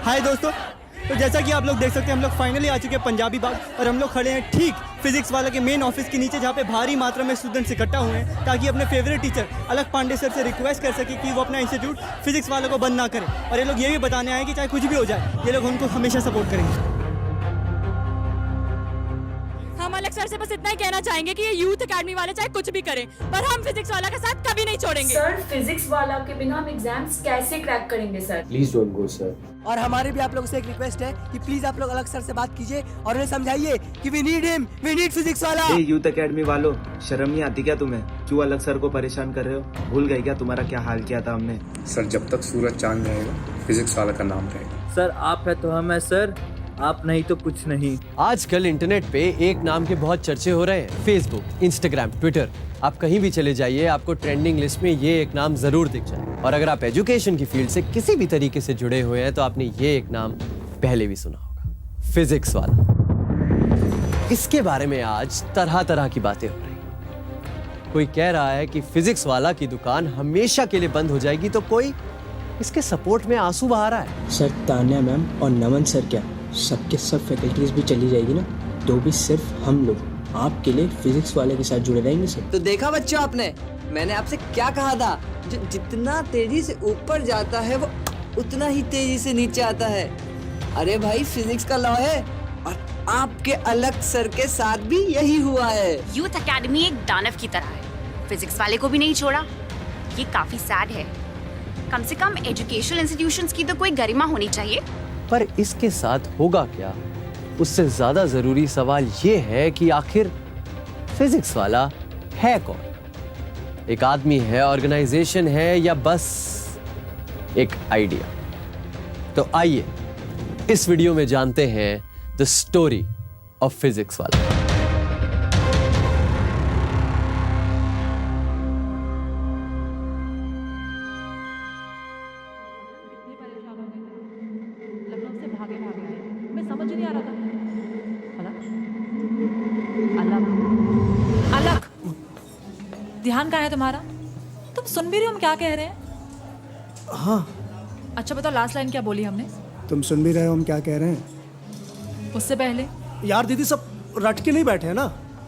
हाय दोस्तों, तो जैसा कि आप लोग देख सकते हैं हम लोग फाइनली आ चुके हैं पंजाबी बाग और हम लोग खड़े हैं ठीक फिजिक्स वाला के मेन ऑफिस के नीचे, जहाँ पे भारी मात्रा में स्टूडेंट्स इकट्ठा हुए हैं ताकि अपने फेवरेट टीचर अलख पांडे सर से रिक्वेस्ट कर सके कि वो अपना इंस्टीट्यूट फिजिक्स वालों को बंद ना करें। और ये लोग ये भी बताने आए कि चाहे कुछ भी हो जाए ये लोग उनको हमेशा सपोर्ट करेंगे। हम अलग सर से बस इतना ही कहना चाहेंगे कि ये यूथ एकेडमी वाले चाहे कुछ भी करें पर हम फिजिक्स वाला का साथ कभी नहीं छोड़ेंगे। सर फिजिक्स वाला के बिना हम एग्जाम्स कैसे क्रैक करेंगे sir? Please don't go sir. और हमारी भी आप लोगों से एक रिक्वेस्ट है कि प्लीज आप लोग अलग सर से बात कीजिए और उन्हें समझाइए कि we need him, we need physics वाला। ये यूथ एकेडमी वालों, शर्म नहीं आती क्या तुम्हें? क्यों अलग सर को परेशान कर रहे हो? भूल गए क्या तुम्हारा क्या हाल किया था हमने? सर जब तक सूरज चांद रहेगा फिजिक्स वाला का नाम रहेगा। सर आप है तो हम है सर, आप नहीं तो कुछ नहीं। आजकल इंटरनेट पे एक नाम के बहुत चर्चे हो रहे हैं, फेसबुक, इंस्टाग्राम, ट्विटर। आप कहीं भी चले जाइए आपको ट्रेंडिंग लिस्ट में ये एक नाम जरूर दिख जाए। और अगर आप एजुकेशन की फील्ड से किसी भी तरीके से जुड़े हुए हैं तो आपने ये एक नाम पहले भी सुना होगा, फिजिक्स वाला। इसके बारे में आज तरह तरह की बातें हो रही हैं। कोई कह रहा है कि फिजिक्स वाला की दुकान हमेशा के लिए बंद हो जाएगी, तो कोई इसके सपोर्ट में आंसू बहा रहा है। सर तान्या मैम और नमन सर क्या सबके सब फैकल्टीज भी चली जाएगी ना, तो भी सिर्फ हम लोग आपके लिए फिजिक्स वाले के साथ जुड़े रहेंगे सर। तो देखा बच्चों आपने, मैंने आपसे क्या कहा था, जो जितना तेजी से ऊपर जाता है वो उतना ही तेजी से नीचे आता है। अरे भाई फिजिक्स का लॉ है और आपके अलग सर के साथ भी यही हुआ है। यूथ एकेडमी एक दानव की तरह है, फिजिक्स वाले को भी नहीं छोड़ा। ये काफी सैड है। कम से कम एजुकेशनल इंस्टीट्यूशंस की तो कोई गरिमा होनी चाहिए। पर इसके साथ होगा क्या, उससे ज्यादा जरूरी सवाल ये है कि आखिर फिजिक्स वाला है कौन? एक आदमी है, ऑर्गेनाइजेशन है, या बस एक आइडिया? तो आइए इस वीडियो में जानते हैं द स्टोरी ऑफ फिजिक्स वाला। समझ नहीं आ रहा था। अलग ध्यान कहाँ है तुम्हारा? तुम सुन भी रहे हो हम क्या कह रहे हैं? हाँ। अच्छा बताओ लास्ट लाइन क्या बोली हमने? तुम सुन भी रहे हो हम क्या कह रहे हैं? उससे पहले यार दीदी सब रट के नहीं बैठे हैं ना।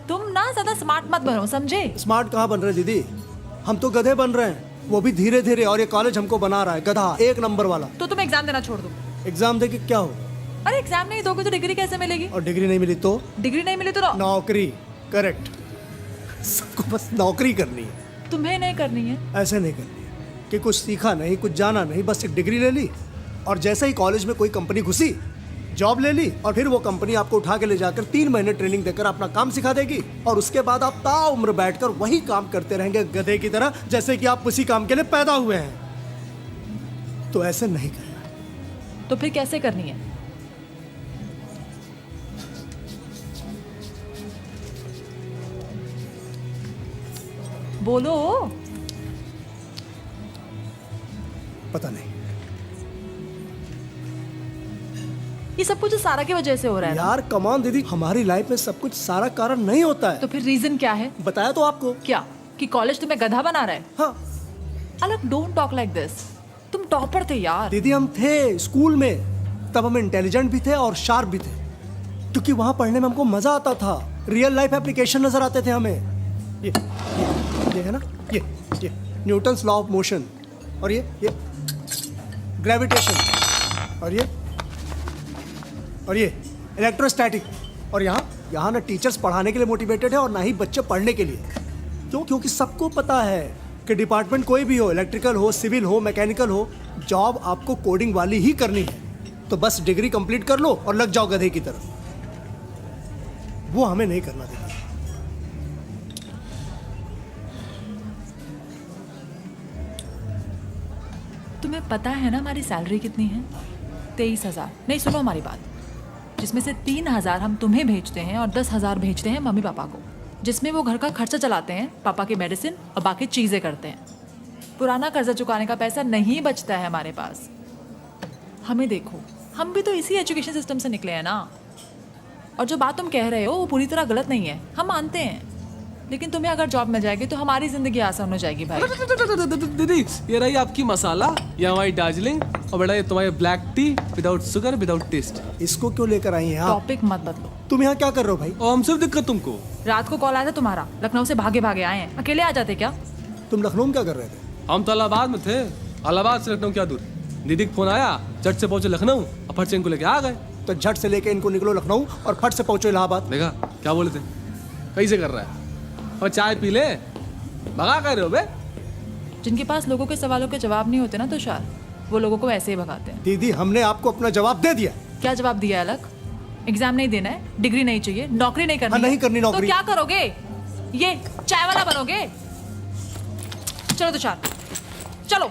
तुम ना ज्यादा स्मार्ट मत बनो, समझे? स्मार्ट कहाँ बन रहे दीदी, हम तो गधे बन रहे हैं, वो भी धीरे धीरे। और ये कॉलेज हमको बना रहा है गधा, एक नंबर वाला। तो तुम एग्जाम देना छोड़ दो। एग्जाम दे के क्या हो? अरे एग्जाम नहीं दोगे तो डिग्री कैसे मिलेगी? और डिग्री नहीं मिली तो? डिग्री नहीं मिली तो नौकरी। करेक्ट, सबको बस नौकरी करनी है। तुम्हें नहीं करनी है। ऐसे नहीं करनी है कि कुछ सीखा नहीं, कुछ जाना नहीं, बस एक डिग्री ले ली और जैसे ही कॉलेज में कोई कंपनी घुसी, जॉब ले ली और फिर वो कंपनी आपको उठा के ले जाकर 3 महीने ट्रेनिंग देकर अपना काम सिखा देगी और उसके बाद आप ताउम्र बैठकर वही काम करते रहेंगे गधे की तरह, जैसे कि आप उसी काम के लिए पैदा हुए हैं। तो ऐसे नहीं करना। तो फिर कैसे करनी है? बोलो। पता नहीं। ये सब कुछ सारा की वजह से हो रहा है यार कमान दीदी, हमारी लाइफ में सब कुछ सारा कारण नहीं होता है। तो फिर रीजन क्या है? बताया तो आपको। क्या? कि कॉलेज तुम्हें गधा बना रहा है? हाँ। अलग डोंट टॉक लाइक दिस। तुम टॉपर थे यार। दीदी हम थे स्कूल में, तब हम इंटेलिजेंट भी थे और शार्प भी थे, क्योंकि वहां पढ़ने में हमको मजा आता था। रियल लाइफ एप्लीकेशन नजर आते थे हमें। ये है ना, ये न्यूटन्स लॉ ऑफ मोशन, और ये ग्रेविटेशन, और ये इलेक्ट्रोस्टैटिक। और यहाँ ना टीचर्स पढ़ाने के लिए मोटिवेटेड है और ना ही बच्चे पढ़ने के लिए। क्यों? क्योंकि सबको पता है कि डिपार्टमेंट कोई भी हो, इलेक्ट्रिकल हो, सिविल हो, मैकेनिकल हो, जॉब आपको कोडिंग वाली ही करनी है। तो बस डिग्री कंप्लीट कर लो और लग जाओ गधे की तरह। वो हमें नहीं करना देगा। तुम्हें पता है ना हमारी सैलरी कितनी है? 23,000। नहीं सुनो हमारी बात, जिसमें से 3,000 हम तुम्हें भेजते हैं और 10,000 भेजते हैं मम्मी पापा को, जिसमें वो घर का खर्चा चलाते हैं, पापा की मेडिसिन और बाकी चीज़ें करते हैं। पुराना कर्जा चुकाने का पैसा नहीं बचता है हमारे पास। हमें देखो, हम भी तो इसी एजुकेशन सिस्टम से निकले हैं ना। और जो बात तुम कह रहे हो वो पूरी तरह गलत नहीं है, हम मानते हैं। लेकिन तुम्हें अगर जॉब मिल जाएगी तो हमारी जिंदगी आसान हो जाएगी भाई। दीदी ये रही आपकी मसाला, ये हमारी दार्जिलिंग, और बेटा ये तुम्हारी black tea without sugar without taste. इसको क्यों लेकर आई हैं आप? टॉपिक मत बदलो। तुम यहाँ क्या कर रहे हो भाई? और हमसे दिक्कत तुमको। रात को कॉल आया था तुम्हारा, लखनऊ से भागे भागे आए हैं, अकेले आ जाते क्या? तुम लखनऊ में क्या कर रहे थे? हम तो इलाहाबाद में थे। इलाहाबाद से लखनऊ क्या दूर। दीदी का फोन आया, झट से पहुंचे लखनऊ और फट से इनको लेके आ गए। तो झट से लेके इनको निकलो लखनऊ और फट से पहुंचो इलाहाबाद। देखा क्या बोले थे, कैसे कर रहा है। और चाय पी ले, भगा कर रहे हो बे। जिनके पास लोगों के सवालों के जवाब नहीं होते ना तुषार, वो लोगों को ऐसे ही भगाते हैं। दीदी हमने आपको अपना जवाब दे दिया। क्या जवाब दिया है अलग? एग्जाम नहीं देना है, डिग्री नहीं चाहिए, नौकरी नहीं करनी हाँ, नहीं है। करनी नौकरी। तो क्या करोगे? ये चाय वाला बनोगे? चलो तुषार चलो।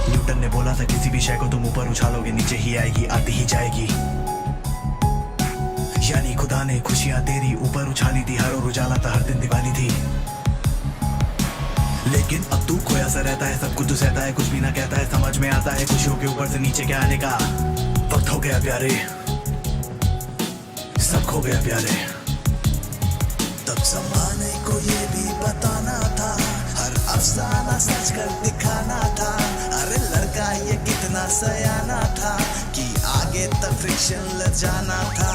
न्यूटन ने बोला था किसी भी शय को तुम ऊपर उछालोगे नीचे ही आएगी, आती ही जाएगी। यानी खुदा ने खुशियां तेरी ऊपर उछाली थी, हर और उजाला था, हर दिन दिवाली थी। लेकिन अब तू खोया सा रहता है, सब कुछ तो सहता है, कुछ भी ना कहता है, समझ में आता है खुशियों के ऊपर से नीचे क्या आने का वक्त हो गया प्यारे, सब खो गया प्यारे। तब जमाने को ये भी बताना था, हर अफसाना सच कर दिखाना था। अरे लड़का ये कितना सयाना था कि आगे तक फ्रिक्शन ल जाना था।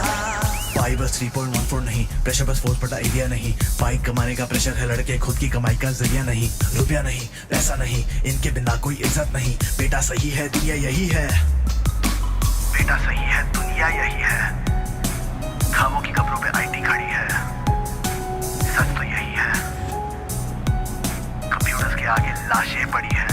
पाई बस 3.14 नहीं, प्रेशर बस फोर्स बटा एरिया नहीं। पाई कमाने का प्रेशर है, लड़के खुद की कमाई का जरिया नहीं। रुपया नहीं, पैसा नहीं, इनके बिना कोई इज्जत नहीं। बेटा सही है दुनिया यही है, बेटा सही है दुनिया यही है। खामों की कब्रों पे आईटी खड़ी है, सच तो यही है। कंप्यूटर्स के आगे लाशें पड़ी है।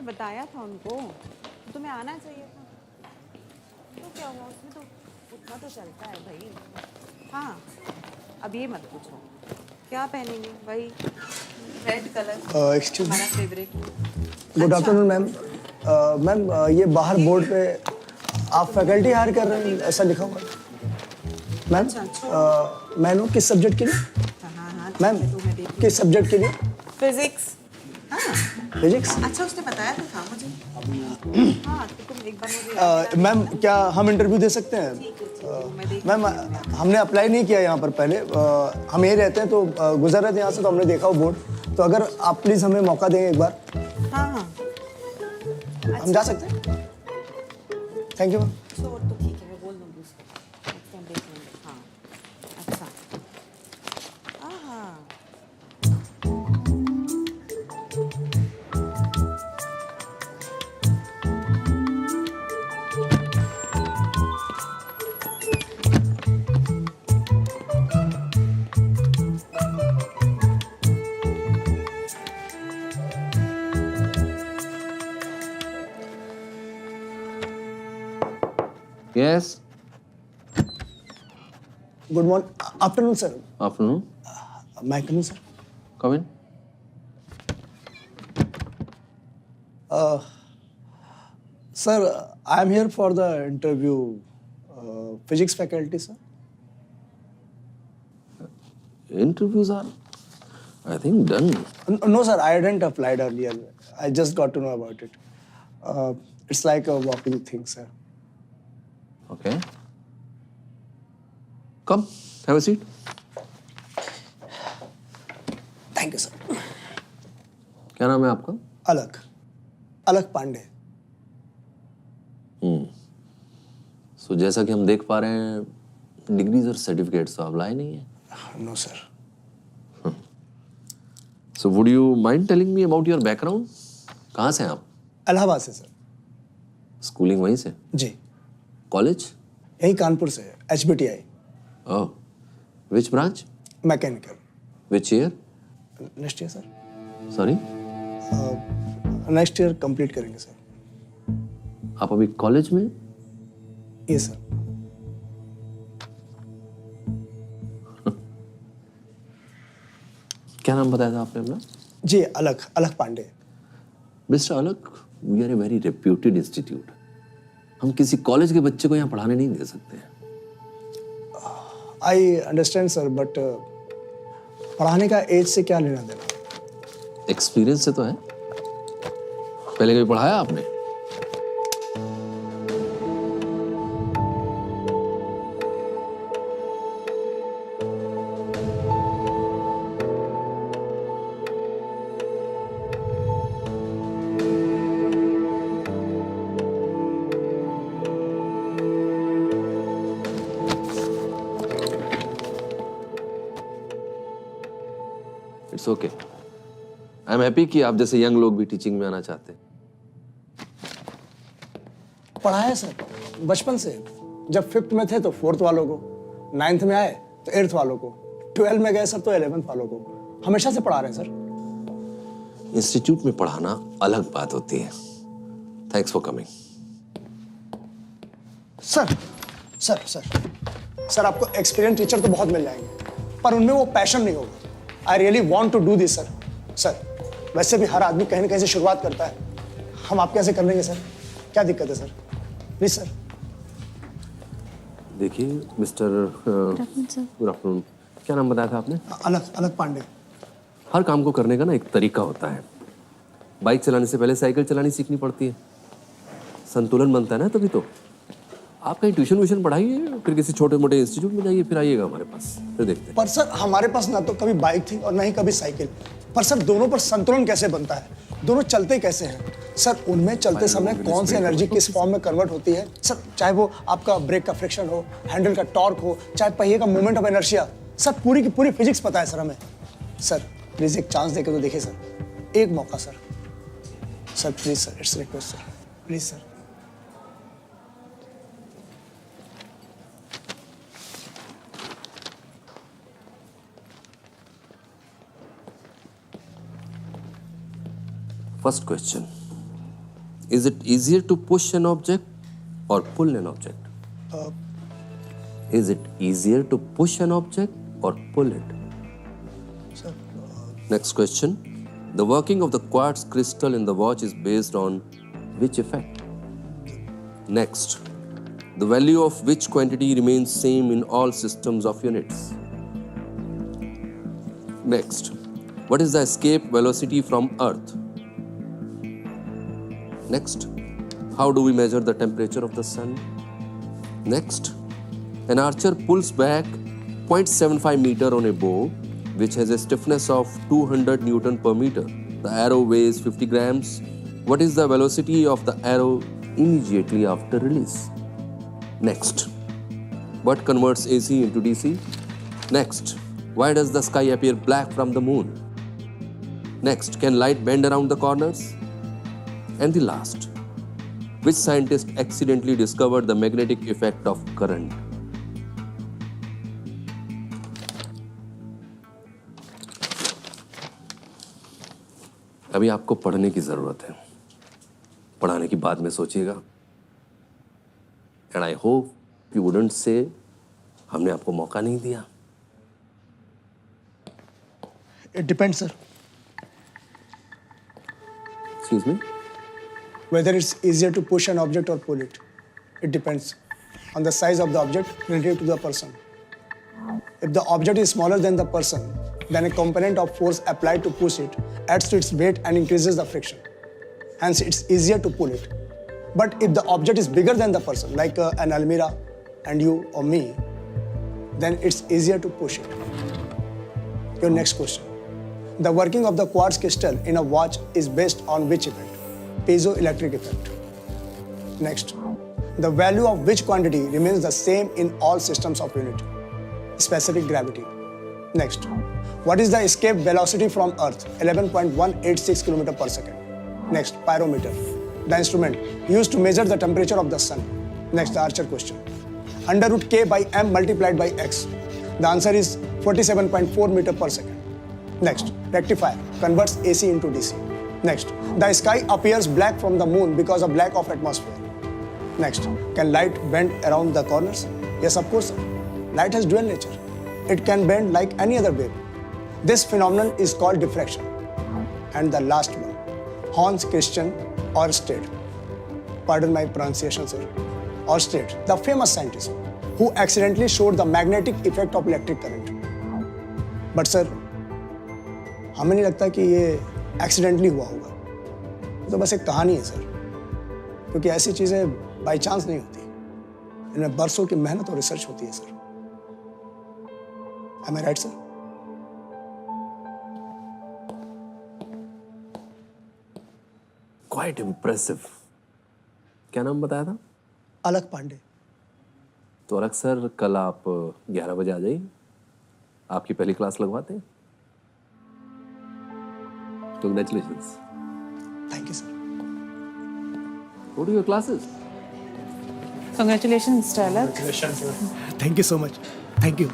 बताया था उनको, तुम्हें आना चाहिए था। तो क्या हुआ, उसमें तो उतना तो चलता है भाई। हाँ अब ये मत पूछो क्या पहनेंगे, वही रेड कलर एक्सक्यूज हमारा favourite. Good afternoon ma'am. Ma'am ये बाहर बोर्ड पे आप फैकल्टी हायर कर रहे हैं ऐसा लिखा हुआ है मैम। मैं किस सब्जेक्ट के लिए? हाँ मैम किस सब्जेक्ट के लिए? फिजिक्स। फिजिक्स। अच्छा उसने बताया तो था मुझे। हाँ तो तुम एक बार मुझे मैम क्या हम इंटरव्यू दे सकते हैं? मैम हमने अप्लाई नहीं किया यहाँ पर पहले, हम यहीं रहते हैं तो गुजर रहे थे यहाँ से तो हमने देखा वो बोर्ड, तो अगर आप प्लीज़ हमें मौका दें एक बार। हाँ हम जा सकते हैं? Thank you ma'am. तो ठीक है मैं बोल दूँगी उसको, नेक्स्ट टाइम देख लेंगे। हाँ अच्छा हाँ Yes. Good morning, afternoon sir. Afternoon. मैं करूँ sir? Come in. Sir I am here for the interview physics faculty sir. Interviews are, I think, done. No sir, I didn't applied earlier. I just got to know about it. It's like a walking thing sir. Okay. Come, have a seat. Thank you sir. क्या नाम है आपका? अलग Pandey. So जैसा कि हम देख पा रहे हैं डिग्रीज और सर्टिफिकेट्स तो आप लाए नहीं है। No sir. So would you mind telling me about your background? कहाँ से हैं आप? इलाहाबाद से सर। स्कूलिंग वहीं से? जी। कॉलेज? यहीं कानपुर से, HBTI। Oh, which branch? Mechanical. Which year? Next year sir. Sorry? Next year complete करेंगे सर। आप अभी कॉलेज में? ये सर। क्या नाम बताया था आपने अपना? जी Alag Pandey. Mister Alag, we are a very reputed institute. हम किसी कॉलेज के बच्चे को यहाँ पढ़ाने नहीं दे सकते हैं। आई अंडरस्टैंड सर, बट पढ़ाने का एज से क्या लेना देना? एक्सपीरियंस से तो है। पहले कभी पढ़ाया आपने? It's okay. I am happy कि आप जैसे यंग लोग भी टीचिंग में आना चाहते हैं। पढ़ाया सर बचपन से। जब 5th में थे तो 4th वालों को, 9th में आए तो 8th वालों को, 12 में गए सर तो 11th वालों को। हमेशा से पढ़ा रहे हैं सर। इंस्टीट्यूट में पढ़ाना अलग बात होती है। Thanks for coming. सर आपको एक्सपीरियंस टीचर तो बहुत मिल जाएंगे, पर उनमें वो पैशन नहीं होगा। I really want to do this sir. वैसे भी हर आदमी कहीं ना कहीं से शुरुआत करता है, हम आप कैसे कर लेंगे सर? क्या दिक्कत है सर? Please sir. देखिए मिस्टर गुड आफ्टरनून, क्या नाम बताया था आपने? अलग पांडे। हर काम को करने का ना एक तरीका होता है। बाइक चलाने से पहले साइकिल चलानी सीखनी पड़ती है, संतुलन बनता है ना तभी तो। आप कहीं ट्यूशन व्यूशन पढ़ाइए, फिर किसी छोटे मोटे इंस्टीट्यूट में जाइए, फिर आइएगा हमारे पास, फिर देखते हैं। पर सर हमारे पास ना तो कभी बाइक थी और ना ही कभी साइकिल। पर सर दोनों पर संतुलन कैसे बनता है? दोनों चलते कैसे हैं सर? उनमें चलते समय कौन सी एनर्जी किस फॉर्म में कन्वर्ट होती है सर? चाहे वो आपका ब्रेक का फ्रिक्शन हो, हैंडल का टॉर्क हो, चाहे पहिए का मोमेंट ऑफ इनर्शिया, सर पूरी की पूरी फिजिक्स पता है सर हमें। सर प्लीज एक चांस देके तो देखिए सर, एक मौका sir. Sir please sir, it's request sir, please sir. First question. Is it easier to push an object or pull an object? Is it easier to push an object or pull it? Sir. Next question. The working of the quartz crystal in the watch is based on which effect? Next. The value of which quantity remains same in all systems of units? Next. What is the escape velocity from Earth? Next, how do we measure the temperature of the sun? Next, an archer pulls back 0.75 meter on a bow which has a stiffness of 200 Newton per meter. The arrow weighs 50 grams. What is the velocity of the arrow immediately after release? Next, what converts AC into DC? Next, why does the sky appear black from the moon? Next, can light bend around the corners? And the last, which scientist accidentally discovered the magnetic effect of current? अभी आपको पढ़ने की जरूरत है, पढ़ाने की बाद में सोचिएगा। And I hope you wouldn't say हमने आपको मौका नहीं दिया। It depends, sir. Excuse me? Whether it's easier to push an object or pull it. It depends on the size of the object relative to the person. If the object is smaller than the person, then a component of force applied to push it adds to its weight and increases the friction. Hence, it's easier to pull it. But if the object is bigger than the person, like an Almira and you or me, then it's easier to push it. Your next question. The working of the quartz crystal in a watch is based on which effect? Piezoelectric effect. Next. The value of which quantity remains the same in all systems of unit? Specific gravity. Next. What is the escape velocity from Earth? 11.186 km per second. Next, pyrometer. The instrument used to measure the temperature of the sun. Next, the Archer question. Under root k by m multiplied by x. The answer is 47.4 meter per second. Next, rectifier converts AC into DC. Next, the sky appears black from the moon because of lack of atmosphere. Next, can light bend around the corners? Yes, of course. Light has dual nature. It can bend like any other wave. This phenomenon is called diffraction. And the last one, Hans Christian Ørsted. Pardon my pronunciation, sir. Ørsted, the famous scientist who accidentally showed the magnetic effect of electric current. But sir, हमें नहीं लगता कि ये accidentally हुआ होगा। तो बस एक कहानी है सर, क्योंकि ऐसी चीज़ें बाई चांस नहीं होती, इनमें बरसों की मेहनत और रिसर्च होती है sir. Am I right, sir? Quite impressive. क्या नाम बताया था? अलग पांडे। तो अलग सर, कल आप 11 बजे आ जाइए, आपकी पहली क्लास लगवाते हैं। Congratulations. Thank you, sir. Go to your classes. Congratulations, Mr. Alak. Congratulations, sir. Thank you so much. Thank you.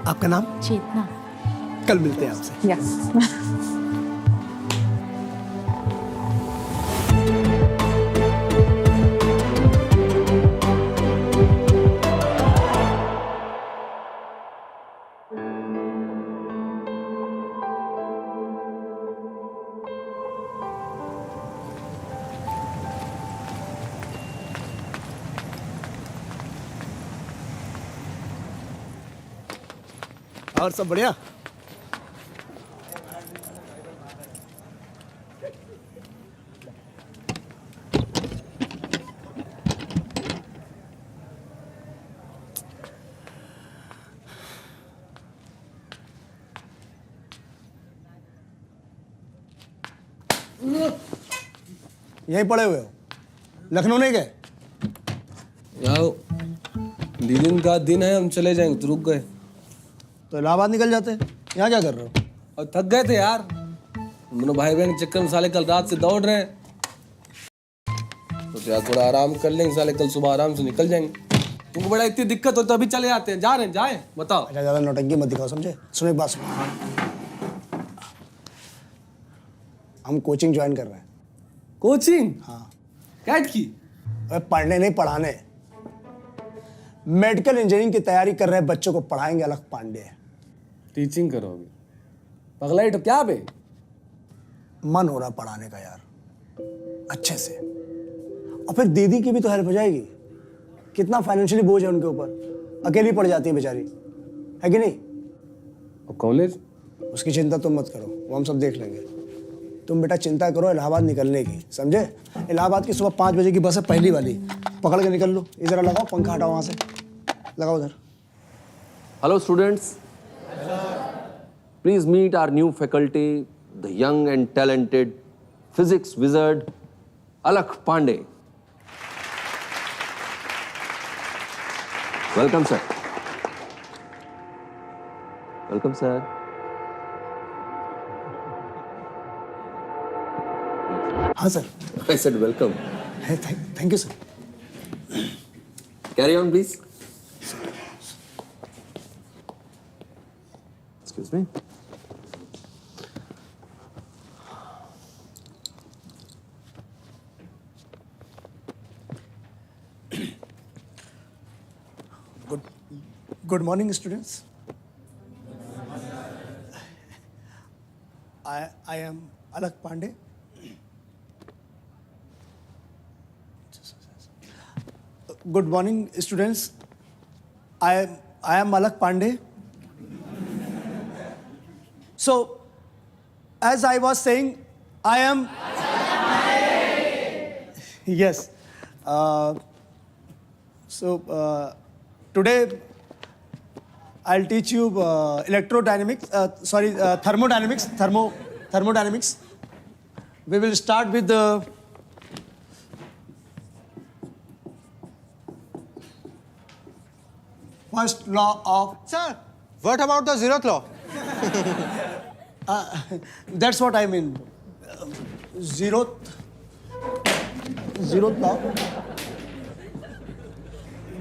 आपका नाम? चेतना। कल मिलते हैं आपसे। Yes. और सब बढ़िया? यहीं पड़े हुए हो? लखनऊ नहीं गए? याओ, दिन का दिन है, हम चले जाएंगे तो रुक गए। तो इलाहाबाद निकल जाते। यहाँ क्या कर रहे हो? और थक गए थे यार, दोनों भाई बहन के चक्कर में साले कल रात से दौड़ रहे हैं, तो यार थोड़ा आराम कर लेंगे, साले कल सुबह आराम से निकल जाएंगे। तुमको बड़ा इतनी दिक्कत हो तो अभी चले आते हैं। जा रहे हैं, जाए बताओ। अच्छा, ज़्यादा नौटंकी मत दिखाओ, समझे? सुनो एक बात सुनो, हम कोचिंग ज्वाइन कर रहे हैं। कोचिंग? हाँ। कैट की? पढ़ने नहीं, पढ़ाने। मेडिकल इंजीनियरिंग की तैयारी कर रहे बच्चों को पढ़ाएंगे अलग पांडे। टीचिंग करोगे? पगला तो क्या बे? मन हो रहा पढ़ाने का यार, अच्छे से। और फिर दीदी की भी तो हेल्प हो जाएगी। कितना फाइनेंशियली बोझ है उनके ऊपर, अकेली पड़ जाती है बेचारी, है कि नहीं? और कॉलेज? उसकी चिंता तुम मत करो, वो हम सब देख लेंगे। तुम बेटा चिंता करो इलाहाबाद निकलने की, समझे? इलाहाबाद की सुबह 5 बजे की बस है, पहली वाली, पकड़ के निकल लो। इधर लगाओ, पंखा हटाओ वहाँ से, लगाओ उधर। Hello students, please meet our new faculty, the young and talented physics wizard Alakh Pandey. Welcome sir. Welcome sir. हाँ sir. I said welcome. Thank you sir. Carry on, please. Excuse me. Good morning, students. I am Alak Pandey. Good morning, students. I am Alak Pandey. So, as I was saying, I am. Yes. Today I'll teach you thermodynamics. We will start with the first law of... Sir, what about the zeroth law? That's what I mean. Zeroth law.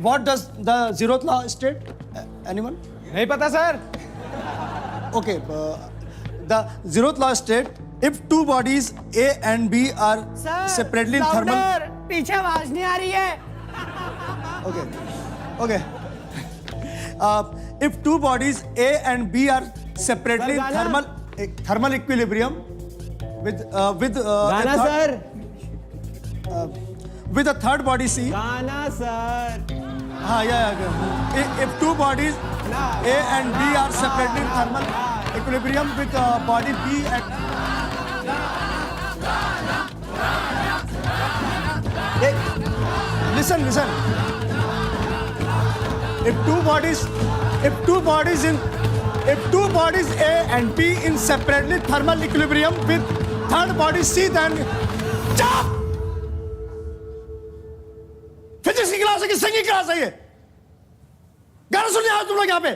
What does the zeroth law state? Anyone? नहीं पता sir. Okay. The zeroth law state if two bodies A and B are separately thermal. पीछे आवाज नहीं आ रही है। Okay. If two bodies A and B are separately thermal equilibrium with गाना sir. with a third body C. गाना sir. Yeah. If two bodies A and B are separately in thermal equilibrium with body B at... Hey, listen. If two bodies A and B in separately thermal equilibrium with third body C, then stop. Physics की class है कि singing class है ये? गाना सुनने आए तुम लोग यहाँ पे?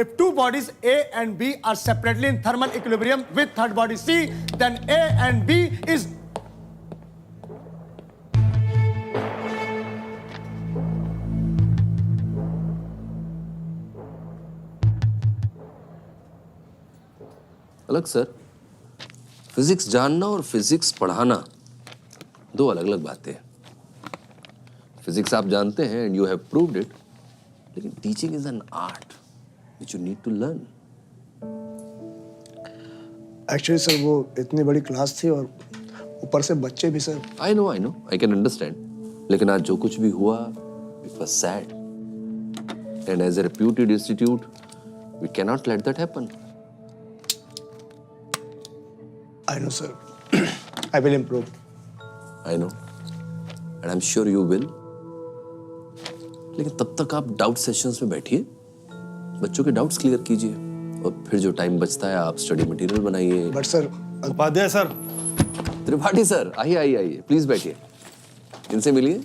If two bodies A and B are separately in thermal equilibrium with third body C, then A and B is... अलग सर, फिजिक्स जानना और फिजिक्स पढ़ाना दो अलग अलग बातें हैं। फिजिक्स आप जानते हैं and you have proved it, लेकिन teaching is an art which you need to learn. Actually sir वो इतनी बड़ी क्लास थी और ऊपर से बच्चे भी sir. I know I can understand, लेकिन आज जो कुछ भी हुआ it was sad and as a reputed institute we can not let that happen. I know, sir. I will improve. I know, and I'm sure you will. लेकिन तब तक आप डाउट सेशंस में बैठिए, बच्चों के डाउट्स क्लियर कीजिए और फिर जो टाइम बचता है आप स्टडी मटेरियल बनाइए। But sir, Upadhyay sir. Tripathi sir, आइए प्लीज बैठिए, इनसे मिलिए।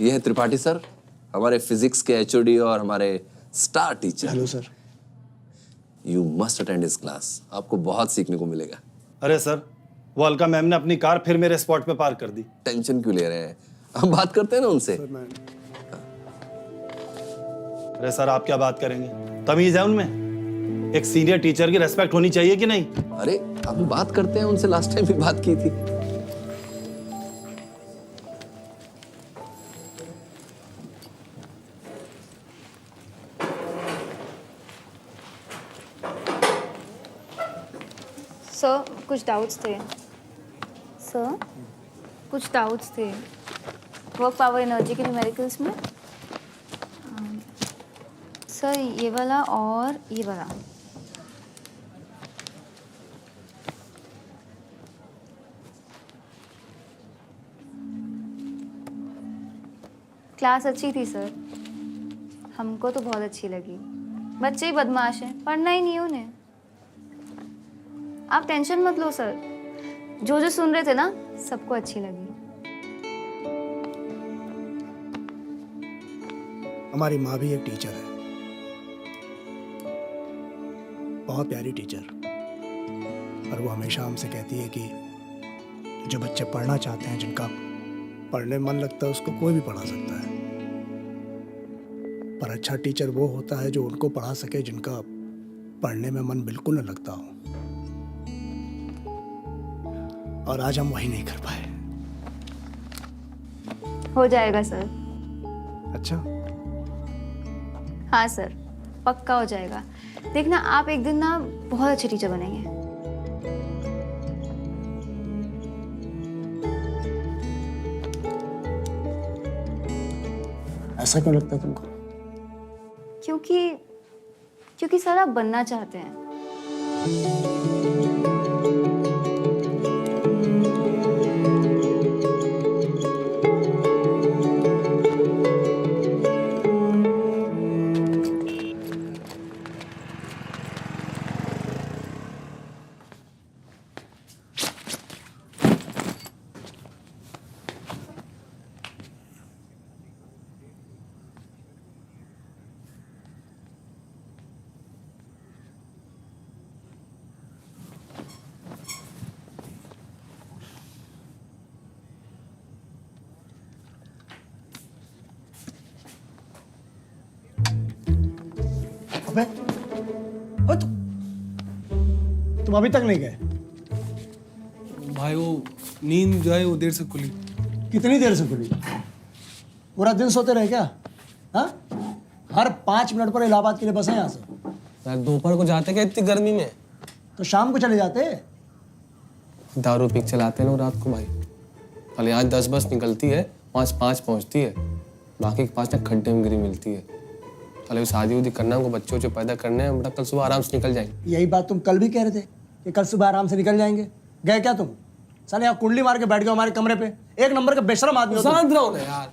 ये है त्रिपाठी सर, हमारे फिजिक्स के एचओडी और हमारे star teacher. Hello sir. You must attend his class, आपको बहुत सीखने को मिलेगा। अरे सर, वो अलका मैम ने अपनी कार फिर मेरे स्पॉट पे पार्क कर दी। टेंशन क्यों ले रहे हैं, हम बात करते हैं ना उनसे। अरे सर, आप क्या बात करेंगे, तमीज है उनमें। एक सीनियर टीचर की रेस्पेक्ट होनी चाहिए कि नहीं? अरे अभी बात करते हैं उनसे, लास्ट टाइम भी बात की थी। सर कुछ डाउट्स थे। वर्क पावर एनर्जी के न्यूमेरिकल्स में सर ये वाला और ये वाला। क्लास अच्छी थी सर, हमको तो बहुत अच्छी लगी। बच्चे ही बदमाश हैं, पढ़ना ही नहीं है उन्हें। आप टेंशन मत लो सर, जो जो सुन रहे थे ना सबको अच्छी लगी। हमारी माँ भी एक टीचर है, बहुत प्यारी टीचर। और वो हमेशा हमसे कहती है कि जो बच्चे पढ़ना चाहते हैं, जिनका पढ़ने में मन लगता है, उसको कोई भी पढ़ा सकता है। पर अच्छा टीचर वो होता है जो उनको पढ़ा सके जिनका पढ़ने में मन बिल्कुल न लगता हो। और आज हम वही नहीं कर पाए। हो जाएगा सर। अच्छा, हाँ सर, पक्का हो जाएगा। देखना आप एक दिन ना बहुत अच्छे टीचर बनेंगे। ऐसा क्यों लगता है तुमको? क्योंकि सर आप बनना चाहते हैं। अबे, तुम अभी तक नहीं गए? भाई वो नींद जो है वो देर से खुली। कितनी देर से खुली? पूरा दिन सोते रहे क्या? हाँ? हर 5 मिनट पर इलाहाबाद के लिए बसें यहाँ से। यार दोपहर को जाते क्या इतनी गर्मी में? तो शाम को चले जाते। दारू पी के चलाते हैं लोग रात को भाई। कल यहाँ 10 बस निकलती है, 5:05 पहुँचती है, बाकी के 5 ना खड्डे में गिरी मिलती है। कल शादी उदी करना है, उनको बच्चों जो पैदा करने हैं, बेटा कल सुबह आराम से निकल जाएंगे। यही बात तुम कल भी कह रहे थे कि कल सुबह आराम से निकल जाएंगे। गए क्या तुम? साले यहाँ कुंडली मार के बैठ गए हमारे कमरे पे। एक नंबर का बेशरम आदमी हो तुम। शांत रहो ना यार।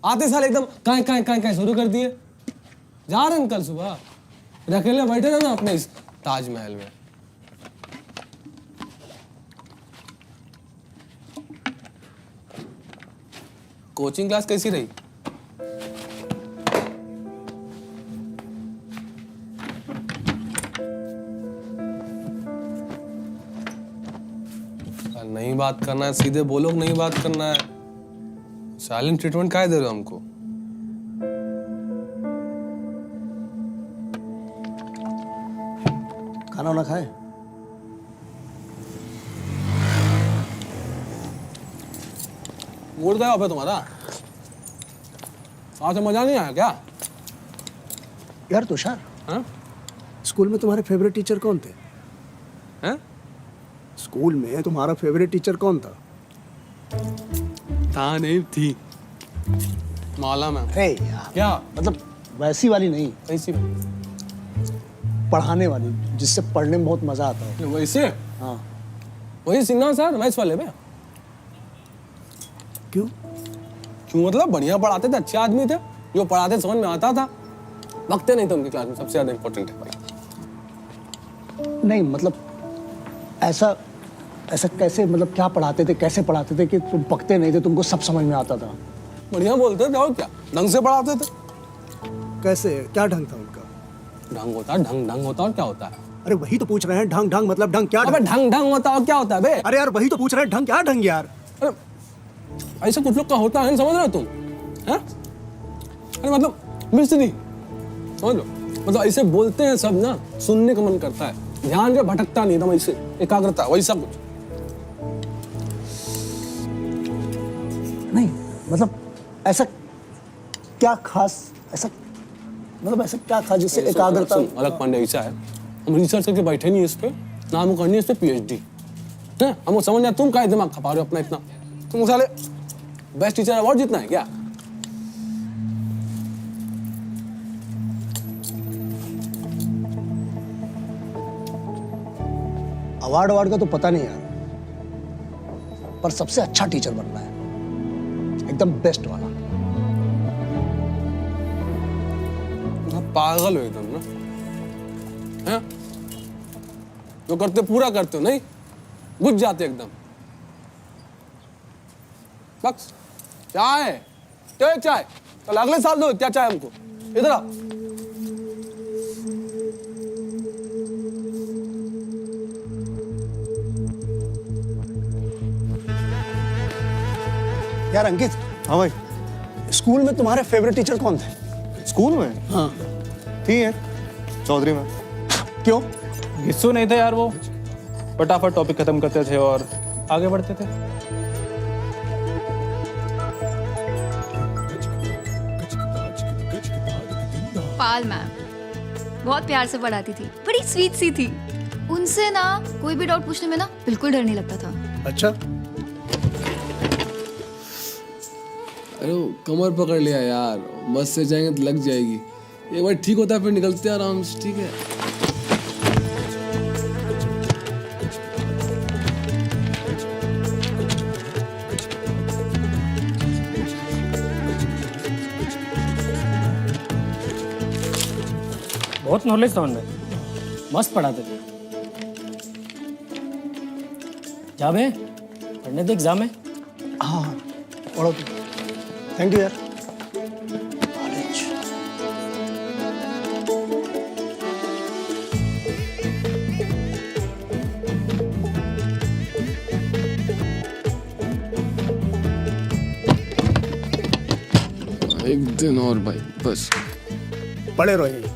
आते साल एकदम काय शुरू कर दिए। जा रहे हैं कल सुबह, अकेले बैठे थे ना अपने इस ताजमहल में। कोचिंग क्लास कैसी रही? नहीं बात करना है, सीधे बोलो नहीं बात करना है। साइलेंट ट्रीटमेंट क्या दे रहे हो हमको? खाना वाना खाए? मूड गया पे तुम्हारा? साथ में मजा नहीं आया क्या? यार तुषार, हाँ? स्कूल में तुम्हारे फेवरेट टीचर कौन थे? हैं? स्कूल में तुम्हारा फेवरेट टीचर कौन था? था नहीं थी मौला मैम। अरे यार, क्या मतलब वैसी वाली नहीं, कैसी? पढ़ाने वाली, जिससे पढ़ने में बहुत मजा आता हो। वैसे? हाँ। वही सिन्हा सर मैथ्स वाले में। क्यों? क्यों मतलब बढ़िया पढ़ाते थे, अच्छे आदमी थे, जो पढ़ाते समझ में आता था। वक्ते नहीं थे उनकी क्लास में, सबसे ज्यादा इंपॉर्टेंट है भाई। नहीं मतलब ऐसा कैसे, मतलब क्या पढ़ाते थे, कैसे पढ़ाते थे कि तुम पकते नहीं थे, तुमको सब समझ में आता था? बढ़िया बोलते थे और क्या, ढंग से पढ़ाते थे। कैसे, क्या ढंग था उनका? ढंग होता है, ढंग होता और क्या होता है? अरे वही तो पूछ रहे हैं, ढंग मतलब ढंग क्या? अबे ढंग होता और क्या होता है बे? अरे यार वही तो पूछ रहे हैं, ढंग क्या ढंग यार? अरे ऐसा कुछ लोग का होता है, समझ रहे हो तुम? हैं? अरे मतलब मिस्त्री समझ लो, मतलब ऐसे बोलते हैं सब ना, सुनने का मन करता है, ध्यान जो भटकता नहीं एकदम ऐसे एकाग्रता, वैसा कुछ नहीं। मतलब ऐसा क्या खास, ऐसा मतलब ऐसा क्या खास जिससे एकाग्रता? अलग पांडे ऐसा है, हम रिसर्च करके बैठे नहीं इस पे, ना हम करनी है इस पे PhD है, हमको समझ नहीं, तुम क्या दिमाग खपा रहे हो अपना इतना? तुम साले बेस्ट टीचर अवार्ड जीतना है क्या? अवार्ड का तो पता नहीं यार, पर सबसे अच्छा टीचर बनना है, एकदम बेस्ट वाला। पागल हो तुम ना, हैं? जो करते पूरा करते हो, नहीं बुझ जाते एकदम। बस चाय चाय चाय, कल अगले साल दो क्या चाय हमको, इधर आओ। यार अंकित। हाँ भाई। स्कूल में तुम्हारे फेवरेट टीचर कौन थे? स्कूल में? हाँ। थी है चौधरी में। क्यों? गिस्सू नहीं थे यार वो, फटाफट टॉपिक खत्म करते थे और आगे बढ़ते थे। पाल मैम बहुत प्यार से पढ़ाती थी, बड़ी स्वीट सी थी। उनसे ना कोई भी डाउट पूछने में ना बिल्कुल डर नहीं लगता था। अच्छा। अरे कमर पकड़ लिया यार, बस से जाएंगे तो लग जाएगी। एक बार ठीक होता है फिर निकलते हैं आराम से, ठीक है। बहुत नॉलेज था उनमें, मस्त पढ़ाते थे। जा बे, पढ़ने दे, एग्जाम है। हाँ पढ़ो तुम। थैंक यू यार। एक दिन और भाई बस पढ़े रहो यहीं।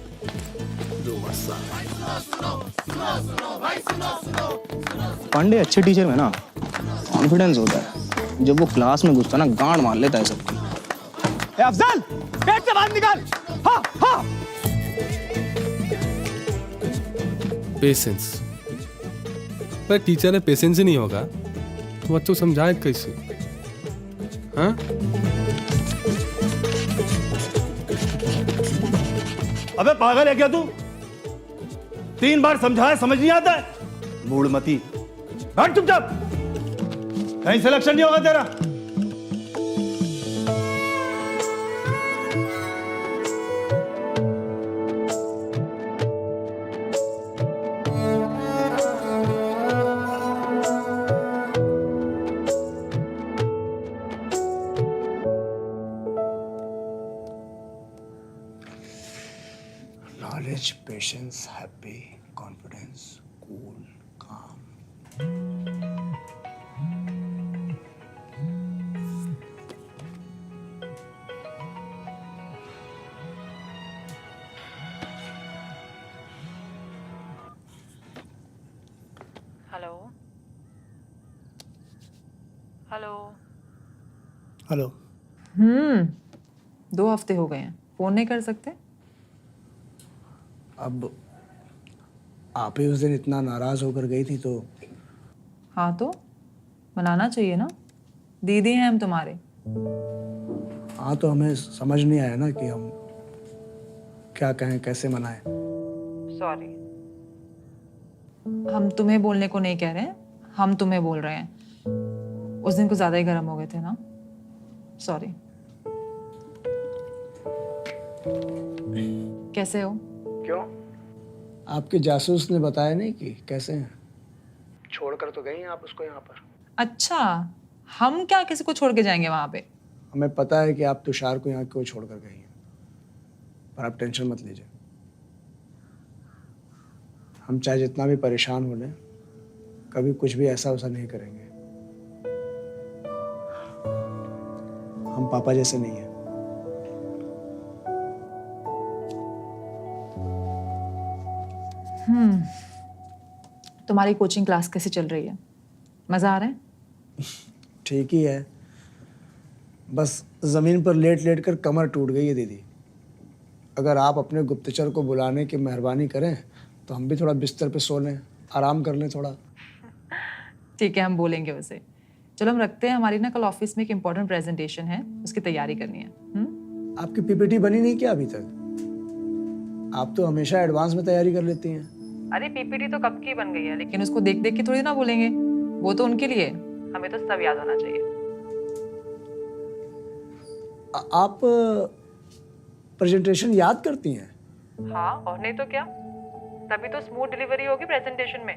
पांडे अच्छे टीचर में ना कॉन्फिडेंस होता है, जब वो क्लास में घुसता ना गांड मार लेता है सबकी। अफजल पेट से बाहर निकाल। हाँ हाँ। पेशेंस, पर टीचर ने पेशेंस ही नहीं होगा तो बच्चों को समझाए कैसे? हाँ अबे पागल है क्या तू? 3 बार समझाया, समझ नहीं आता है? मूढ़मती, बैठ चुपचाप, कहीं सिलेक्शन नहीं होगा तेरा। Knowledge, patience, happy, confidence, cool, काम। Hello hello. हेलो। 2 हफ्ते हो गए हैं, फोन नहीं कर सकते? अब आप ही उस दिन इतना नाराज होकर गई थी तो। हाँ तो मनाना चाहिए ना, दीदी हैं हम तुम्हारे। हाँ तो हमें समझ नहीं आया ना कि हम क्या कहें, कैसे मनाएं। सॉरी, हम तुम्हें बोलने को नहीं कह रहे हैं, हम तुम्हें बोल रहे हैं। उस दिन कुछ ज्यादा ही गर्म हो गए थे ना, सॉरी। कैसे हो? क्यों? आपके जासूस ने बताया नहीं कि कैसे हैं? छोड़कर तो गई हैं आप उसको यहाँ पर। अच्छा, हम क्या किसी को छोड़ के जाएंगे वहां पे? हमें पता है कि आप तुषार को यहाँ क्यों छोड़कर गई हैं, पर आप टेंशन मत लीजिए। हम चाहे जितना भी परेशान हो लें, कभी कुछ भी ऐसा वैसा नहीं करेंगे। हम पापा जैसे नहीं हैं। तुम्हारी कोचिंग क्लास कैसी चल रही है? मजा आ रहा है? ठीक ही है, बस जमीन पर लेट लेट कर कमर टूट गई है दीदी। अगर आप अपने गुप्तचर को बुलाने की मेहरबानी करें तो हम भी थोड़ा बिस्तर पे सो लें, आराम कर लें थोड़ा। ठीक है, हम बोलेंगे उसे। चलो हम रखते हैं, हमारी ना कल ऑफिस में एक इम्पोर्टेंट प्रेजेंटेशन है, उसकी तैयारी करनी है। आपकी पीपीटी बनी नहीं क्या अभी तक? आप तो हमेशा एडवांस में तैयारी कर लेती हैं। अरे पीपीटी तो कब की बन गई है, लेकिन उसको देख देख के थोड़ी ना बोलेंगे, वो तो उनके लिए, हमें तो सब याद होना चाहिए। आप प्रेजेंटेशन याद करती हैं? हाँ, और नहीं तो क्या, तभी तो स्मूथ डिलीवरी होगी प्रेजेंटेशन में।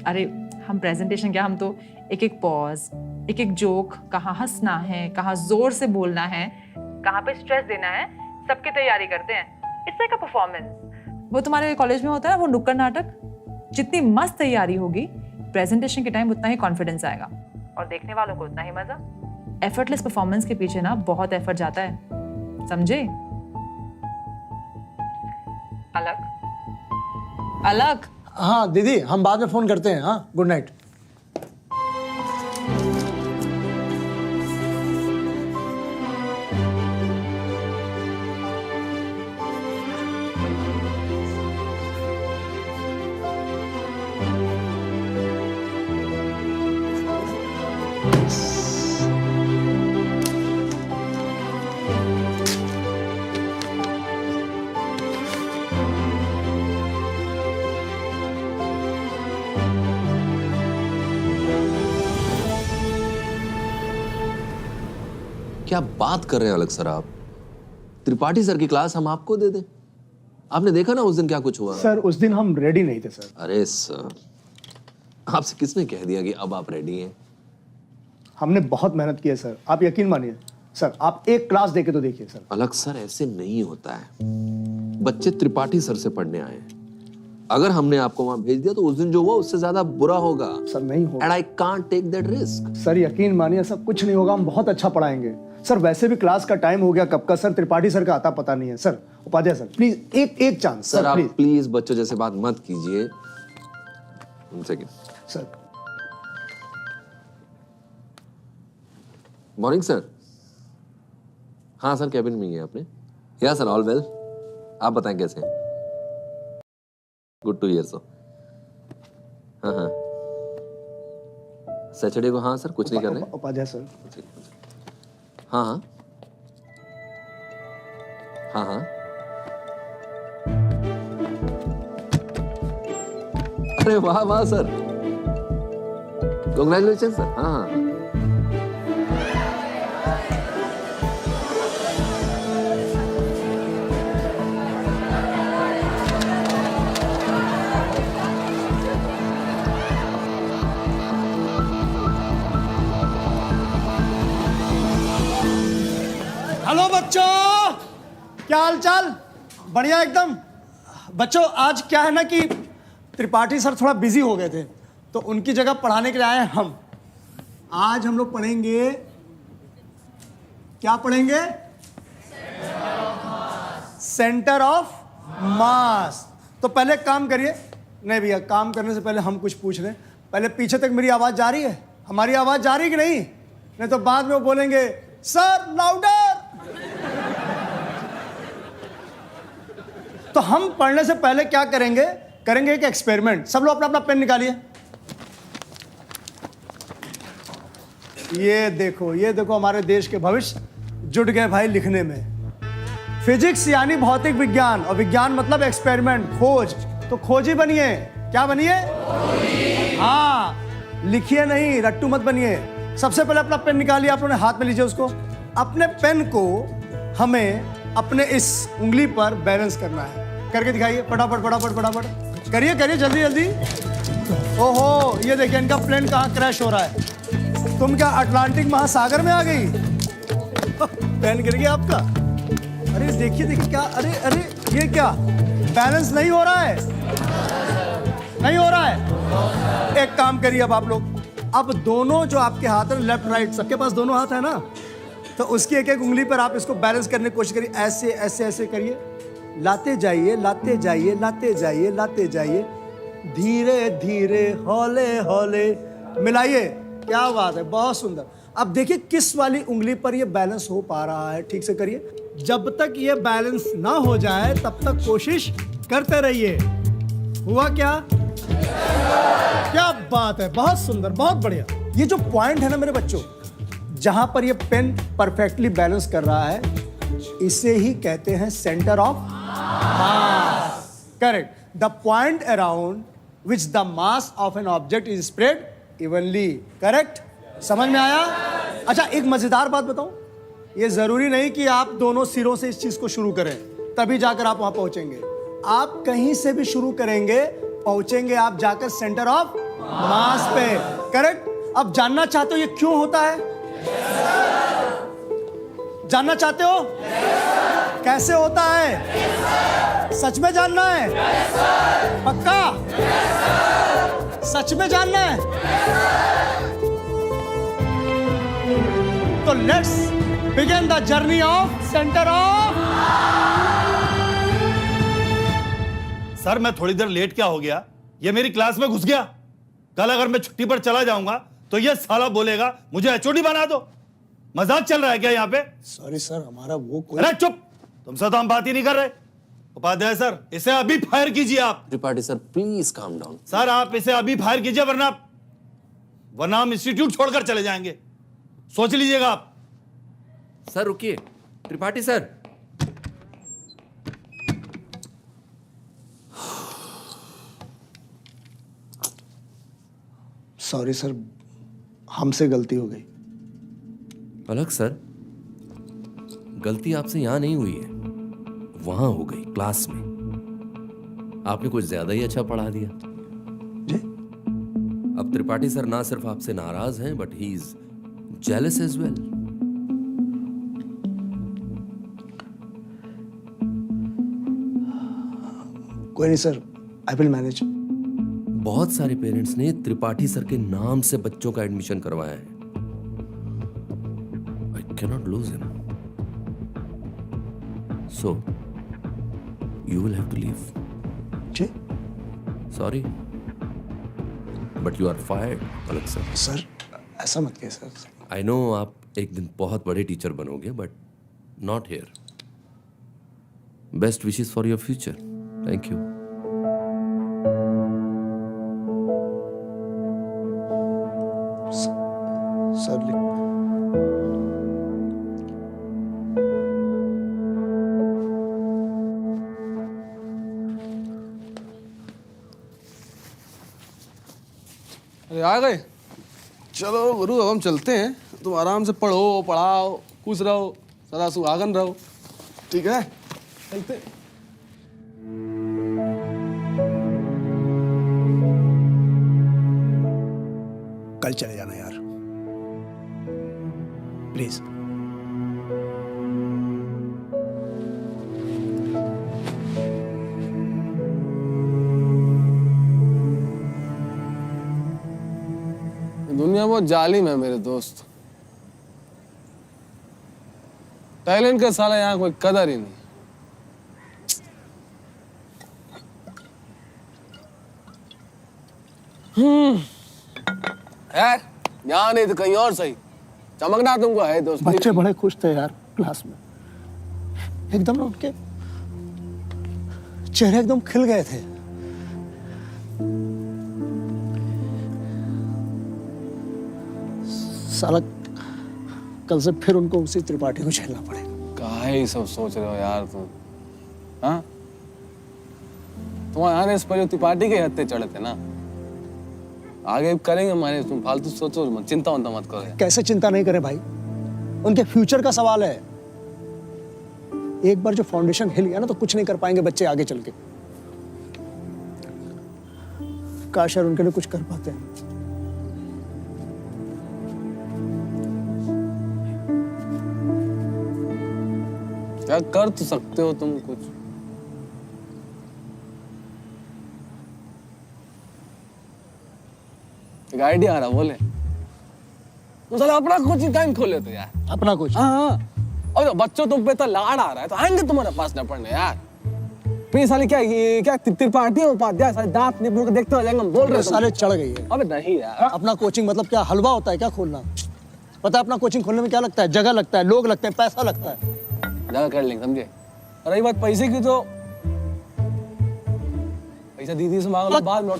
अरे हम प्रेजेंटेशन क्या, हम तो एक एक पॉज, एक एक जोक, कहाँ हंसना है, कहाँ जोर से बोलना है, कहाँ पे स्ट्रेस देना है, सबकी तैयारी करते हैं। It's like a performance. वो तुम्हारे कॉलेज में होता है ना, वो नुक्कड़ नाटक, जितनी मस्त तैयारी होगी प्रेजेंटेशन के टाइम उतना ही कॉन्फिडेंस आएगा और देखने वालों को उतना ही मजा। एफर्टलेस परफॉर्मेंस के पीछे ना बहुत एफर्ट जाता है, समझे? अलग अलग। हाँ दीदी, हम बाद में फोन करते हैं। हाँ, गुड नाइट। क्या बात कर रहे हैं अलग सर आप? त्रिपाठी सर की क्लास हम आपको दे दें? आपने देखा ना उस दिन क्या कुछ हुआ? सर उस दिन हम रेडी नहीं थे सर। अरे सर, आपसे किसने कह दिया कि अब आप रेडी हैं? हमने बहुत मेहनत की है सर, आप यकीन मानिए। सर आप एक क्लास देके तो देखिए सर। अलग सर, ऐसे नहीं होता है। बच्चे त्रिपाठी सर से पढ़ने आए हैं। अगर हमने आपको वहां भेज दिया तो उस दिन जो हुआ उससे ज्यादा बुरा होगा। सर नहीं होगा। And I can't take that risk. Sir यकीन मानिए, सब कुछ नहीं होगा, हम बहुत अच्छा पढ़ाएंगे। सर वैसे भी क्लास का टाइम हो गया कब का सर, त्रिपाठी सर का आता पता नहीं है। सर उपाध्याय सर प्लीज एक चांस सर, आप प्लीज बच्चों जैसे बात मत कीजिए। Sir morning sir. हाँ सर, कैबिन में ही है आपने? या सर, ऑल वेल। आप बताएं कैसे हैं? Good to hear so. हाँ हाँ, सैटरडे को। हाँ सर, कुछ नहीं कर रहे? उपाध्याय सर। हाँ हाँ हाँ हाँ। अरे वाह वाह सर, कांग्रेचुलेशन सर। हाँ हाँ। हेलो बच्चों, क्या हाल चाल? बढ़िया एकदम। बच्चों आज क्या है ना कि त्रिपाठी सर थोड़ा बिजी हो गए थे, तो उनकी जगह पढ़ाने के लिए आए हैं हम। आज हम लोग पढ़ेंगे, क्या पढ़ेंगे? Centre of mass. तो पहले एक काम करिए। नहीं भैया, काम करने से पहले हम कुछ पूछ रहे हैं। पहले पीछे तक मेरी आवाज जा रही है? हमारी आवाज जा रही है कि नहीं? नहीं तो बाद में वो बोलेंगे सर लाउडर। तो हम पढ़ने से पहले क्या करेंगे? करेंगे एक एक्सपेरिमेंट। सब लोग अपना अपना पेन निकालिए। ये देखो हमारे देश के भविष्य जुट गए भाई लिखने में। फिजिक्स यानी भौतिक विज्ञान, और विज्ञान मतलब एक्सपेरिमेंट, खोज। तो खोजी बनिए। क्या बनिए? हाँ, लिखिए नहीं, रट्टू मत बनिए। सबसे पहले अपना पेन निकालिए, आप लोगों ने हाथ में लीजिए उसको। अपने पेन को हमें अपने इस उंगली पर बैलेंस करना है। करके दिखाइए, फटाफट फटाफट फटाफट करिए करिए, जल्दी जल्दी। ओहो, ये देखिए इनका प्लेन कहाँ क्रैश हो रहा है। तुम क्या अटलांटिक महासागर में आ गई? पेन गिर गया आपका। अरे देखिए देखिए क्या, अरे अरे ये क्या, बैलेंस नहीं हो रहा है, नहीं हो रहा है। एक काम करिए अब आप लोग, अब दोनों जो आपके हाथ है, लेफ्ट राइट, सबके पास दोनों हाथ है ना, तो उसकी एक एक उंगली पर आप इसको बैलेंस करने की कोशिश करिए। ऐसे ऐसे ऐसे करिए, लाते जाइए लाते जाइए लाते जाइए लाते जाइए, धीरे धीरे हौले हौले मिलाइए। क्या बात है, बहुत सुंदर। अब देखिए किस वाली उंगली पर ये बैलेंस हो पा रहा है, ठीक से करिए। जब तक ये बैलेंस ना हो जाए तब तक कोशिश करते रहिए। हुआ क्या? क्या बात है, बहुत सुंदर, बहुत बढ़िया। ये जो पॉइंट है ना मेरे बच्चों, जहां पर ये पेन परफेक्टली बैलेंस कर रहा है, इसे ही कहते हैं centre of mass. Correct. The point around which the mass of an object is spread evenly. Correct, समझ में आया? अच्छा, एक मजेदार बात बताऊं, ये जरूरी नहीं कि आप दोनों सिरों से इस चीज को शुरू करें। तभी जाकर आप वहां पहुंचेंगे। आप कहीं से भी शुरू करेंगे, पहुंचेंगे आप जाकर सेंटर ऑफ मास पे। करेक्ट? अब जानना चाहते हो ये क्यों होता है? जानना चाहते हो कैसे होता है? सच में जानना है? पक्का? सच में जानना है? तो let's begin the journey of centre of. Sir मैं थोड़ी देर लेट क्या हो गया? ये मेरी क्लास में घुस गया। कल अगर मैं छुट्टी पर चला जाऊंगा तो ये साला बोलेगा मुझे एचओडी बना दो। मजाक चल रहा है क्या यहाँ पे? सॉरी सर, हमारा वो कोई। अरे चुप, तुमसे तो हम बात ही नहीं कर रहे। उपाध्याय सर, इसे अभी फायर कीजिए आप। Tripathi sir please calm down. Sir आप इसे अभी फायर कीजिए, वरना हम इंस्टीट्यूट छोड़कर चले जाएंगे। सोच लीजिएगा आप। सर रुकिए, त्रिपाठी सर। सॉरी सर, हमसे गलती हो गई। अलग सर, गलती आपसे यहां नहीं हुई है, वहां हो गई क्लास में। आपने कुछ ज्यादा ही अच्छा पढ़ा दिया जी? अब त्रिपाठी सर ना सिर्फ आपसे नाराज हैं but he is jealous as well. कोई नहीं सर, आई विल मैनेज। बहुत सारे पेरेंट्स ने त्रिपाठी सर के नाम से बच्चों का एडमिशन करवाया है। I cannot lose him, so you will have to leave. जी? Sorry but you are fired Alag sir. Sir ऐसा मत कहिए सर। आई नो आप एक दिन बहुत बड़े टीचर बनोगे but not here. Best wishes for your future. Thank you. Sir अरे आ गए? चलो गुरु अब हम चलते हैं। तुम आराम से पढ़ो, पढ़ाओ, खुश रहो, सदा सुहागन रहो। ठीक है, चलते हैं। कल चले जाना यार, प्लीज। दुनिया बहुत जालिम है मेरे दोस्त। टैलेंट का साला यहाँ कोई कदर ही नहीं। यार यहाँ नहीं तो कहीं और सही। चमकना तुमको है दोस्त। बच्चे बड़े खुश थे यार क्लास में, एकदम ना उनके चेहरे एकदम खिल गए थे। साला कल से फिर उनको उसी त्रिपाठी को झेलना पड़ेगा। कहा ही सब सोच रहे हो यार तुम? हाँ, तुम्हारे आने से पहले त्रिपाठी के हत्थे चढ़े थे ना। आगे करेंगे हमारे, तुम फालतू सोचो मत, चिंता मत करो। कैसे चिंता नहीं करें भाई, उनके फ्यूचर का सवाल है। एक बार जो फाउंडेशन हिल गया ना तो कुछ नहीं कर पाएंगे बच्चे आगे चल के। काश यार उनके लिए कुछ कर पाते हैं। क्या कर तो सकते हो तुम कुछ? एक आइडिया आ रहा, बोले तो साला अपना कोचिंग टाइम खोले तो यार। अपना कुछ? हाँ। और बच्चों तुम पे तो लाड़ आ रहा है तो आएंगे तुम्हारे पास न पढ़ने यार। फिर साले क्या त्रिपाठी उपाध्याय साले दांत निपुण के देखते हो जाएंगे हम बोल रहे हैं। साले चढ़ गई है। अबे नहीं यार, अपना कोचिंग मतलब क्या हलवा होता है क्या खोलना? पता है अपना कोचिंग खोलने में क्या लगता है? जगह लगता है, लोग लगते हैं, पैसा लगता है। जगह कर लेंगे, समझे? रही बात पैसे की तो पैसा दीदी से मांग लो बाद में।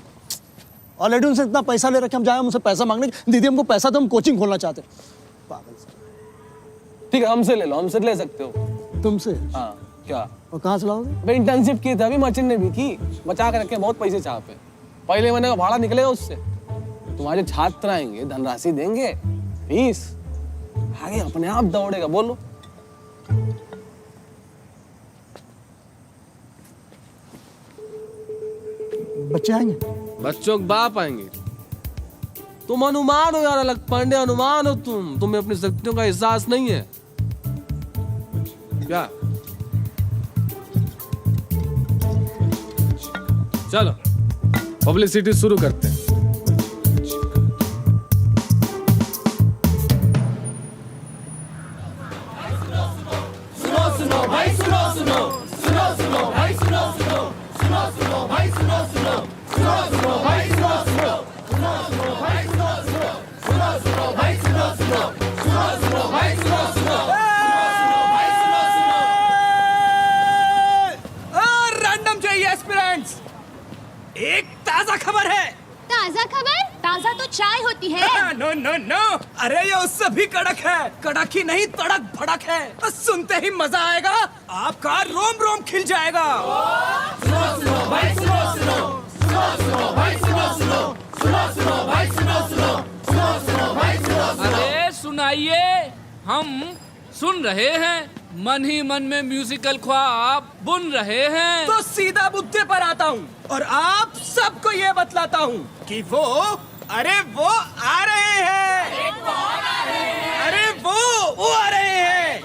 ऑलरेडी उनसे इतना पैसा ले रखे, हम जाए उनसे पैसा मांगने, दीदी हमको पैसा दो, हम कोचिंग खोलना चाहते। पागल से। ठीक है, हमसे ले लो, हमसे ले सकते हो। तुमसे? हाँ, क्या? और कहाँ से लाओगे? भाई इंटर्नशिप की थी अभी, मचिन ने भी की, बचा के रखे, बहुत पैसे चाह पे। पहले महीने का भाड़ा निकलेगा उससे। तुम्हारे छात्र आएंगे, धनराशि देंगे, फीस आगे अपने आप दौड़ेगा। बोलो बच्चे आएंगे? बच्चों के बाप आएंगे। तुम अनुमान हो यार, अलग पांडे, अनुमान हो तुम्हें अपनी शक्तियों का एहसास नहीं है क्या? चलो पब्लिसिटी शुरू करते हैं। सुनो सुनो भाई सुनो सुनो सुनो सुनो भाई सुनो सुनो सुनो सुनो भाई सुनो सुनो सुनो सुनो भाई सुनो सुनो सुनो सुनो भाई सुनो सुनो सुनो सुनो भाई सुनो सुनो सुनो सुनो भाई सुनो सुनो रैंडम चाहिए एस्पिरेंट्स। एक ताजा खबर है। ताजा खबर? ताजा तो चाय होती है। नो नो नो, अरे ये उससे भी कड़क है। कड़क ही नहीं, तड़क भड़क है। बस सुनते ही मजा आएगा, आपका रोम रोम खिल जाएगा। सुनो सुनो भाई सुनो सुनो सुनो सुनो भाई सुनो सुनो सुनो सुनो भाई सुनो सुनो सुनो सुनो भाई सुनो सुनो। अरे सुनाइए, हम सुन रहे हैं, मन ही मन में म्यूजिकल ख्वाब बुन रहे हैं। तो सीधा मुद्दे पर आता हूँ और आप सबको ये बतलाता हूँ कि वो आ रहे हैं। अरे वो आ रहे हैं।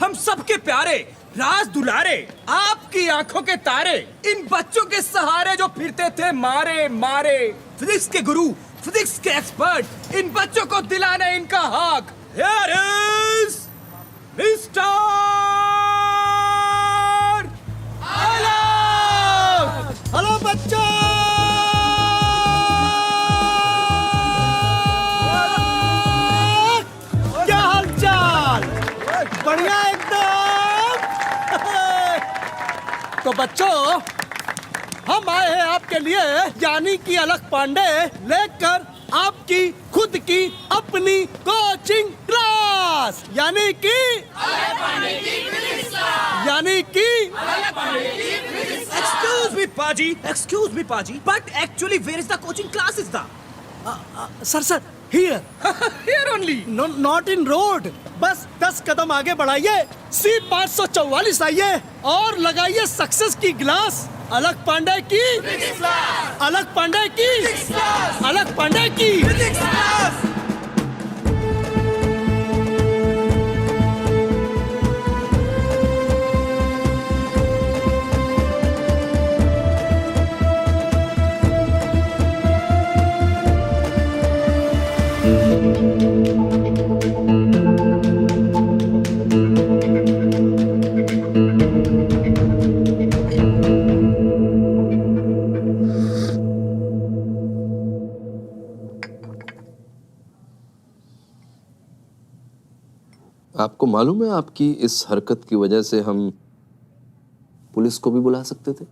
हम सबके प्यारे, राज दुलारे, आपकी आंखों के तारे, इन बच्चों के सहारे जो फिरते थे मारे मारे, फिजिक्स के गुरु, फिजिक्स के एक्सपर्ट, इन बच्चों को दिलाने इनका हक। Here is Mr. Alok! Hello बच्चों! क्या हालचाल? बढ़िया एकदम। तो बच्चों, हम आए हैं आपके लिए, यानी कि अलग पांडे लेकर आपकी खुद की अपनी कोचिंग क्लास, यानी कि Excuse me, Paji, but actually where is the coaching class is the? Sir here. Here only. No, not in road. बस 10 कदम आगे बढ़ाइए, C544 आइए और लगाइए सक्सेस की ग्लास। अलग पांडे की, अलग पांडे की, अलग पांडे की। आपको मालूम है आपकी इस हरकत की वजह से हम पुलिस को भी बुला सकते थे।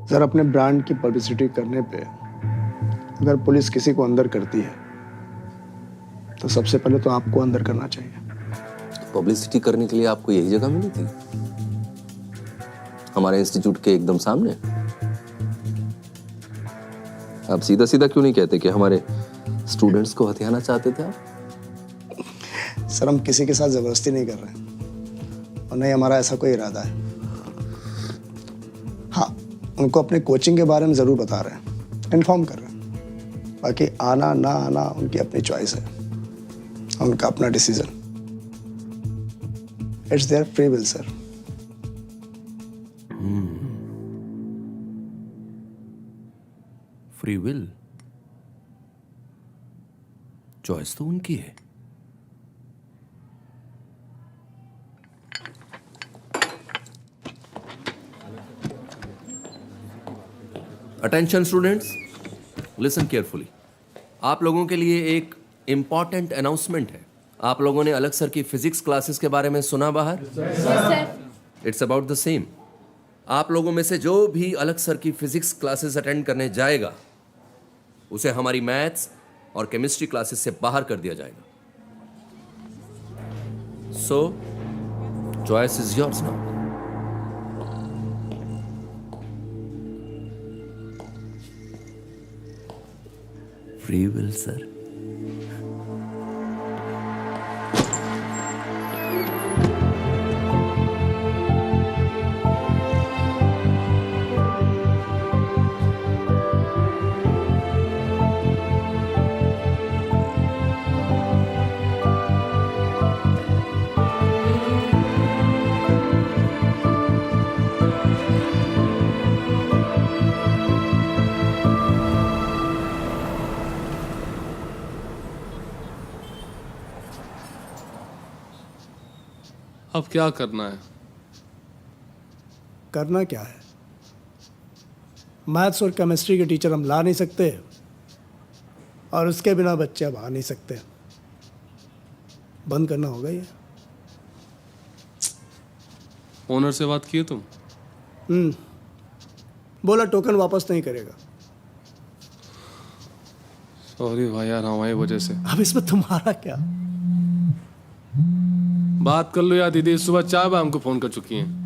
सर, अपने ब्रांड की पब्लिसिटी करने पे अगर पुलिस किसी को अंदर करती है तो सबसे पहले तो आपको अंदर करना चाहिए। पब्लिसिटी करने के लिए आपको यही जगह मिली थी, हमारे इंस्टीट्यूट के एकदम सामने। आप सीधा सीधा क्यों नहीं कहते कि हमारे स्टूडेंट्स को हथियाना चाहते थे आप? सर, हम किसी के साथ जबरदस्ती नहीं कर रहे और नहीं हमारा ऐसा कोई इरादा है। हाँ, उनको अपने कोचिंग के बारे में जरूर बता रहे हैं, इन्फॉर्म कर रहे हैं। बाकी आना ना आना उनकी अपनी चॉइस है, उनका अपना decision. It's there free will sir. Free will, choice तो उनकी है। Attention students, listen carefully. आप लोगों के लिए एक इंपॉर्टेंट अनाउंसमेंट है। आप लोगों ने अलग सर की फिजिक्स क्लासेस के बारे में सुना बाहर? It's about the same. आप लोगों में से जो भी अलग सर की फिजिक्स क्लासेस अटेंड करने जाएगा उसे हमारी मैथ्स और केमिस्ट्री क्लासेस से बाहर कर दिया जाएगा। सो choice is yours now. Free will sir. अब क्या करना है? करना क्या है? मैथ्स और केमिस्ट्री के टीचर हम ला नहीं सकते, और उसके बिना बच्चे अब आ नहीं सकते। बंद करना होगा ये। ओनर से बात की है तुम? बोला टोकन वापस नहीं करेगा। सॉरी भाई यार, हमारी वजह से। अब इसमें तुम्हारा क्या? बात कर लो यार, दीदी सुबह 4 बार हमको फोन कर चुकी हैं।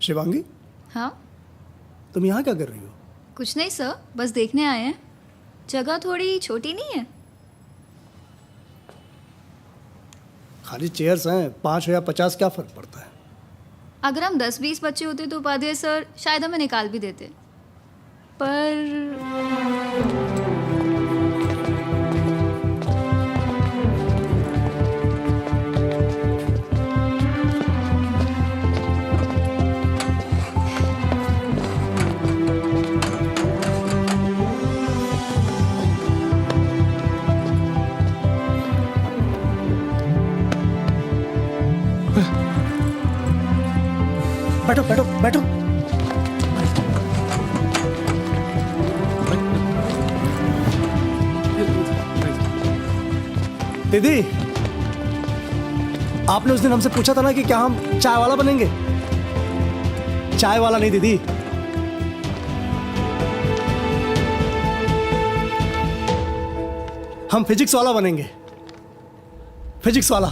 शिवांगी, हाँ तुम यहाँ क्या कर रही हो? कुछ नहीं सर, बस देखने आए हैं। जगह थोड़ी छोटी नहीं है? खाली चेयर्स हैं, 5 या 50 क्या फर्क पड़ता है? अगर हम 10-20 बच्चे होते तो उपाध्याय सर शायद हमें निकाल भी देते, पर बैठो बैठो बैठो। दीदी, आपने उस दिन हमसे पूछा था ना कि क्या हम चाय वाला बनेंगे? चाय वाला नहीं दीदी, हम फिजिक्स वाला बनेंगे। फिजिक्स वाला।